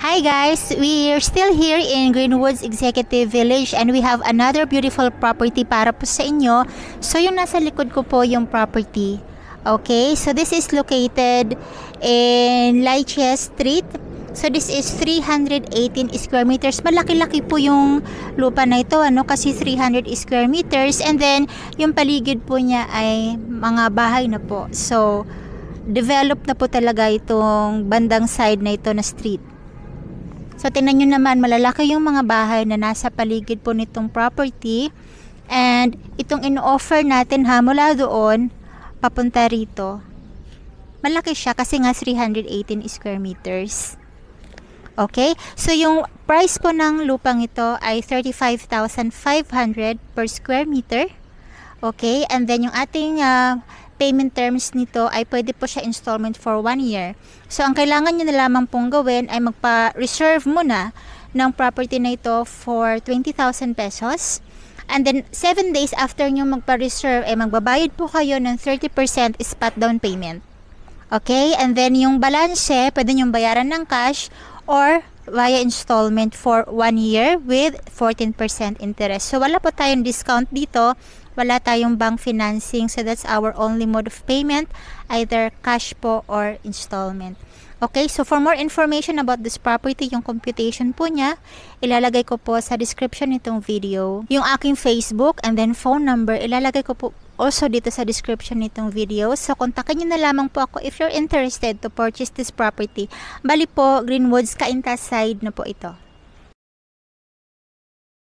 Hi guys, we're still here in Greenwoods Executive Village and we have another beautiful property para po sa inyo. So yung nasa likod ko po yung property. Okay, so this is located in Laiches Street. So this is 318 square meters. Malaki-laki po yung lupa na ito, kasi 300 square meters. And then yung paligid po niya ay mga bahay na po. So develop na po talaga itong bandang side na ito na street. So tingnan nyo naman, malalaki yung mga bahay na nasa paligid po nitong property. And itong in-offer natin mula doon papunta rito, malaki siya kasi nga 318 square meters. Okay, so yung price po ng lupang ito ay 35,500 per square meter. Okay, and then yung ating payment terms nito ay pwede po siya installment for 1 year. So ang kailangan nyo na lamang pong gawin ay magpa-reserve muna ng property na ito for 20,000 pesos. And then 7 days after nyo magpa-reserve ay magbabayad po kayo ng 30% spot down payment. Okay, and then yung balance pwede nyo bayaran ng cash or via installment for 1 year with 14% interest. So wala po tayong discount dito. Wala tayong bank financing, so that's our only mode of payment, either cash po or installment. Okay, so for more information about this property, yung computation po niya, ilalagay ko po sa description nitong video. Yung aking Facebook and then phone number, ilalagay ko po also dito sa description nitong video. So kontakin nyo na lamang po ako if you're interested to purchase this property. Bali po, Greenwoods, Cainta side na po ito.